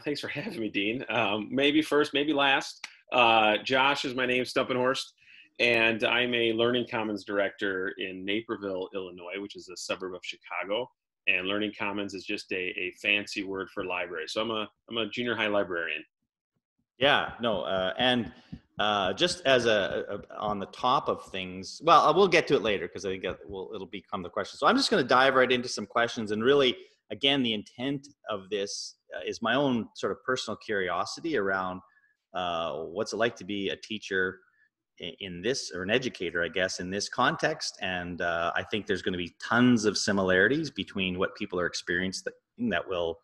Thanks for having me, Dean. Maybe first, maybe last. Josh is my name, Stumpenhorst, and I'm a Learning Commons director in Naperville, Illinois, which is a suburb of Chicago. And Learning Commons is just a fancy word for library. So I'm a junior high librarian. Yeah, no, and just as on the top of things, well, we'll get to it later because I think it'll become the question. So I'm just going to dive right into some questions, and really, again, the intent of this is my own sort of personal curiosity around what's it like to be a teacher in this, or an educator, I guess, in this context. And I think there's going to be tons of similarities between what people are experiencing that will,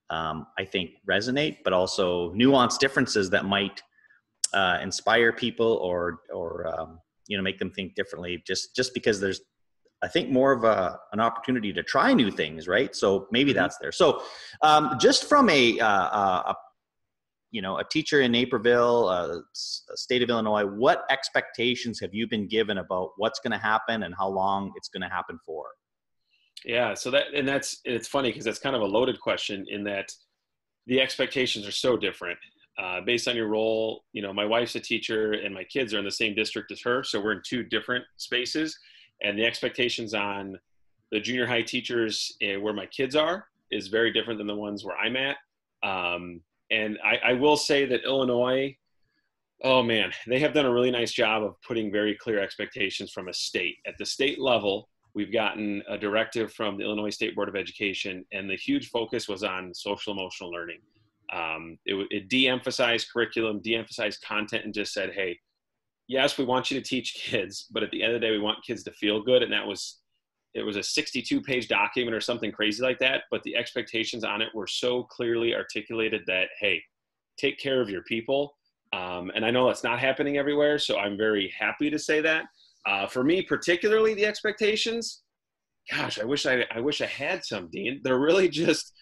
I think, resonate, but also nuanced differences that might inspire people or make them think differently. Just because there's, I think, more of an opportunity to try new things, right? So maybe that's there. So just from a teacher in Naperville, state of Illinois, what expectations have you been given about what's going to happen and how long it's going to happen for? Yeah, so it's funny because that's kind of a loaded question in that the expectations are so different based on your role. My wife's a teacher and my kids are in the same district as her, so we're in two different spaces, and the expectations on the junior high teachers where my kids are is very different than the ones where I'm at. And I will say that Illinois, oh man, they have done a really nice job of putting very clear expectations from a state. At the state level, we've gotten a directive from the Illinois State Board of Education, and the huge focus was on social emotional learning. It de-emphasized curriculum, de-emphasized content, and just said, hey, yes, we want you to teach kids, but at the end of the day, we want kids to feel good. And it was a 62-page document or something crazy like that, but the expectations on it were so clearly articulated that, hey, take care of your people. And I know that's not happening everywhere, so I'm very happy to say that. For me, particularly, the expectations, gosh, I wish I had some, Dean. They're really just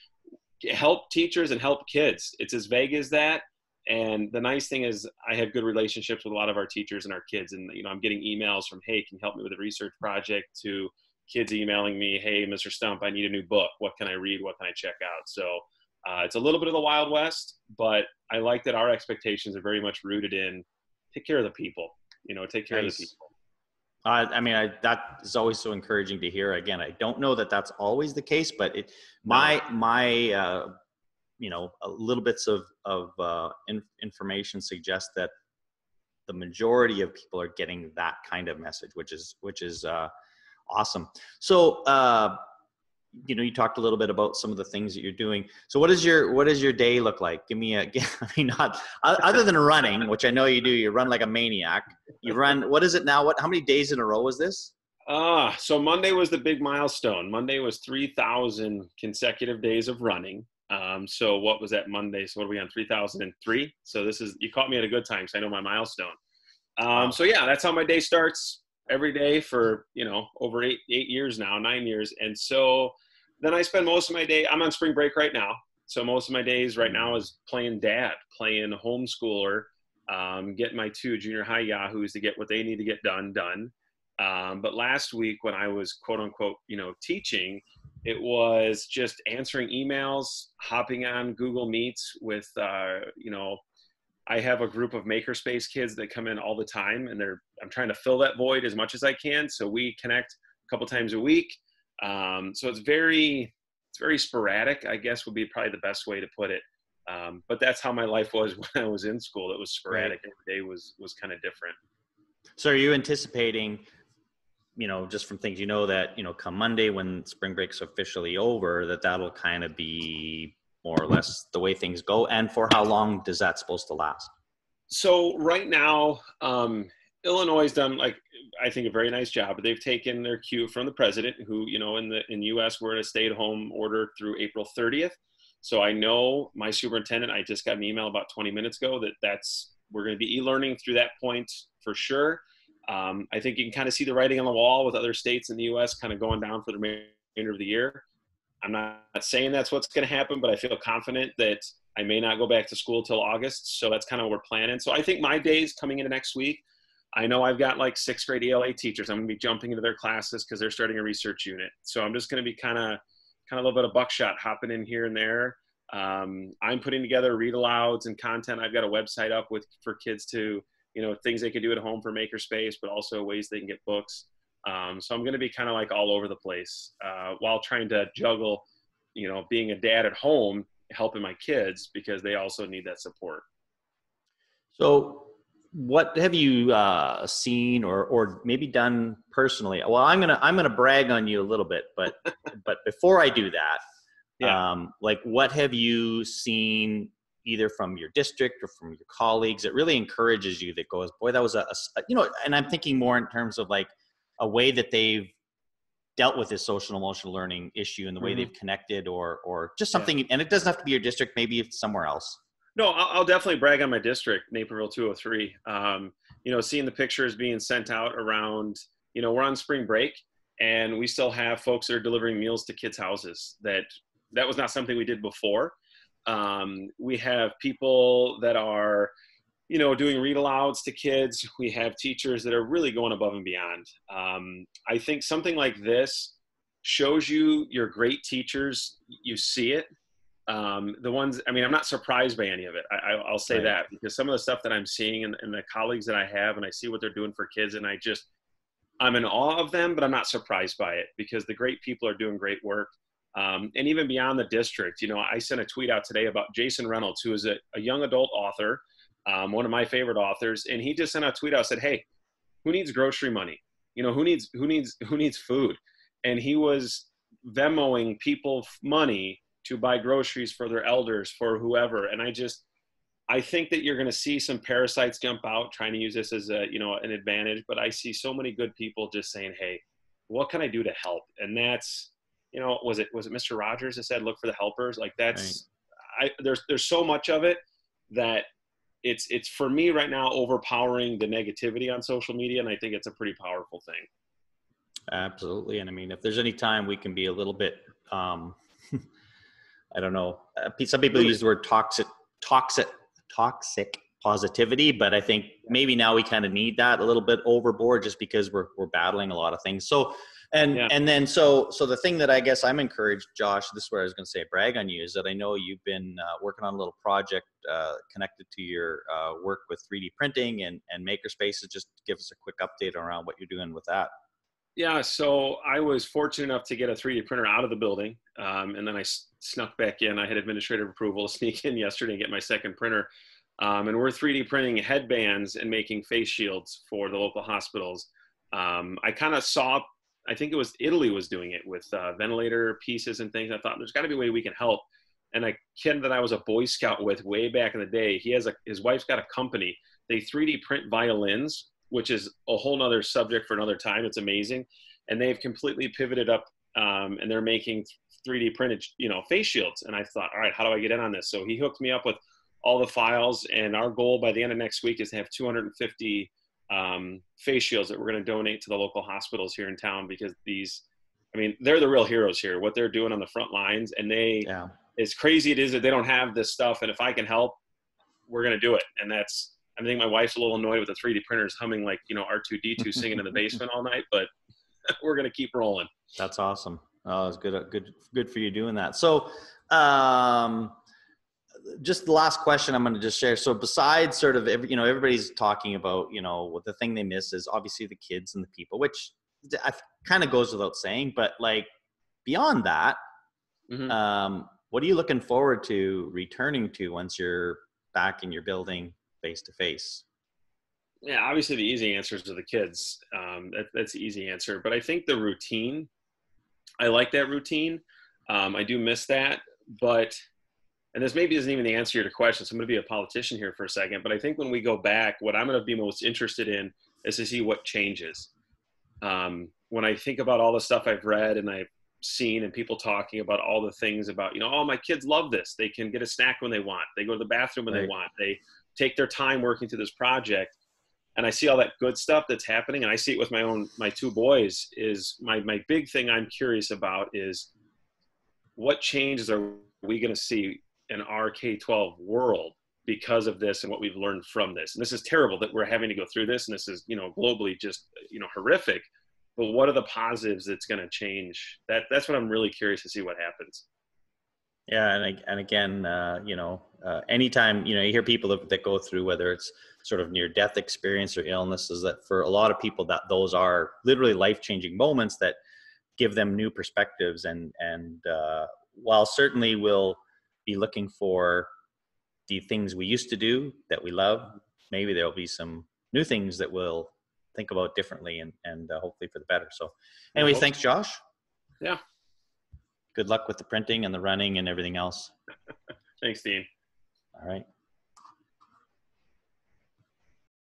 help teachers and help kids. It's as vague as that. And the nice thing is I have good relationships with a lot of our teachers and our kids. And, I'm getting emails from, hey, can you help me with a research project, to kids emailing me, hey, Mr. Stump, I need a new book. What can I read? What can I check out? So it's a little bit of the Wild West, but I like that our expectations are very much rooted in take care of the people, take care of the people. That is always so encouraging to hear. Again, I don't know that that's always the case, but a little bits of information suggest that the majority of people are getting that kind of message, which is awesome. So, you talked a little bit about some of the things that you're doing. So what does your day look like? Give me not other than running, which I know you do. You run like a maniac. You run, what is it now? How many days in a row was this? So Monday was the big milestone. Monday was 3,000 consecutive days of running. So what was that Monday? So what are we on, 3,003? So you caught me at a good time, so I know my milestone. Wow. So yeah, that's how my day starts every day for, over 8 years now, 9 years. And so then I spend most of my day, I'm on spring break right now. So most of my days right now is playing dad, playing homeschooler, getting my two junior high yahoos to get what they need to get done. But last week when I was quote unquote, teaching, it was just answering emails, hopping on Google Meets with, I have a group of makerspace kids that come in all the time, and I'm trying to fill that void as much as I can. So we connect a couple times a week. So it's very sporadic, I guess would be probably the best way to put it. But that's how my life was when I was in school. It was sporadic. Right. Every day was kind of different. So are you anticipating, just from things, that, come Monday when spring break's officially over, that'll kind of be more or less the way things go? And for how long does that supposed to last? So right now, Illinois has done, I think, a very nice job. They've taken their cue from the president, who, in the U.S., we're in a stay-at-home order through April 30th. So I know my superintendent, I just got an email about 20 minutes ago we're going to be e-learning through that point for sure. I think you can kind of see the writing on the wall with other states in the U.S. kind of going down for the remainder of the year. I'm not saying that's what's going to happen, but I feel confident that I may not go back to school till August. So that's kind of what we're planning. So I think my days coming into next week, I know I've got like 6th grade ELA teachers. I'm going to be jumping into their classes because they're starting a research unit. So I'm just going to be kind of a little bit of buckshot hopping in here and there. I'm putting together read alouds and content. I've got a website up for kids to, things they can do at home for makerspace, but also ways they can get books. So I'm going to be kind of like all over the place while trying to juggle, being a dad at home, helping my kids because they also need that support. So what have you seen or maybe done personally? Well, I'm gonna brag on you a little bit, but before I do that, Yeah. like what have you seen either from your district or from your colleagues that really encourages you, that goes, boy, that was and I'm thinking more in terms of like a way that they've dealt with this social emotional learning issue and the way Mm-hmm. they've connected or just Yeah. something, and it doesn't have to be your district, maybe it's somewhere else. No, I'll definitely brag on my district, Naperville 203. Seeing the pictures being sent out around, we're on spring break and we still have folks that are delivering meals to kids' houses. That was not something we did before. We have people that are, doing read alouds to kids. We have teachers that are really going above and beyond. I think something like this shows you're great teachers. You see it. The ones, I mean, I'm not surprised by any of it. I'll say Right. that because some of the stuff that I'm seeing and the colleagues that I have, and I see what they're doing for kids, and I'm in awe of them, but I'm not surprised by it because the great people are doing great work. And even beyond the district, I sent a tweet out today about Jason Reynolds, who is a young adult author, one of my favorite authors, and he just sent out a tweet out, said, "Hey, who needs grocery money? Who needs food?" And he was Venmoing people money to buy groceries for their elders, for whoever. And I think that you're going to see some parasites jump out trying to use this as an advantage, but I see so many good people just saying, "Hey, what can I do to help?" And that's, was it Mr. Rogers that said, "Look for the helpers"? Like Right. there's so much of it that it's for me right now overpowering the negativity on social media. And I think it's a pretty powerful thing. Absolutely. And I mean, if there's any time we can be a little bit, I don't know, some people use the word toxic positivity, but I think maybe now we kind of need that a little bit overboard just because we're battling a lot of things. So, Yeah. and then, so the thing that I guess I'm encouraged, Josh, this is where I was going to say brag on you, is that I know you've been working on a little project connected to your work with 3D printing and makerspaces. Just give us a quick update around what you're doing with that. Yeah, so I was fortunate enough to get a 3D printer out of the building, and then I snuck back in. I had administrative approval to sneak in yesterday and get my second printer, and we're 3D printing headbands and making face shields for the local hospitals. I kind of saw, I think it was Italy was doing it with ventilator pieces and things. I thought there's got to be a way we can help. And a kid that I was a Boy Scout with way back in the day, his wife's got a company. They 3D print violins, which is a whole nother subject for another time. It's amazing. And they've completely pivoted up and they're making 3D printed, face shields. And I thought, all right, how do I get in on this? So he hooked me up with all the files. And our goal by the end of next week is to have 250 face shields that we're going to donate to the local hospitals here in town, because they're the real heroes here, what they're doing on the front lines. And Yeah. as crazy it is that they don't have this stuff. And if I can help, we're going to do it. And I think my wife's a little annoyed with the 3D printers humming like, R2-D2 singing in the basement all night, but we're going to keep rolling. That's awesome. Oh, it's good for you doing that. So, just the last question I'm going to just share. So besides sort of, everybody's talking about, what the thing they miss is obviously the kids and the people, which kind of goes without saying, but like beyond that, Mm-hmm. what are you looking forward to returning to once you're back in your building face to face? Yeah, obviously the easy answers are the kids. That's the easy answer. But I think the routine, I like that routine. I do miss that. And this maybe isn't even the answer to your question, so I'm going to be a politician here for a second. But I think when we go back, what I'm going to be most interested in is to see what changes. When I think about all the stuff I've read and I've seen and people talking about all the things about, oh, my kids love this. They can get a snack when they want. They go to the bathroom when they Right. want. They take their time working through this project. And I see all that good stuff that's happening, and I see it with my two boys. Is my big thing I'm curious about is what changes are we going to see in our K-12 world because of this and what we've learned from this. And this is terrible that we're having to go through this, and this is globally just horrific. But what are the positives that's going to change? That's what I'm really curious to see what happens. Yeah, and again, anytime you hear people that go through, whether it's sort of near death experience or illnesses, that for a lot of people that those are literally life changing moments that give them new perspectives, and while certainly we'll be looking for the things we used to do that we love, maybe there'll be some new things that we'll think about differently, and hopefully for the better. So, I anyway, hope thanks, so. Josh. Yeah. Good luck with the printing and the running and everything else. Thanks, Dean. All right.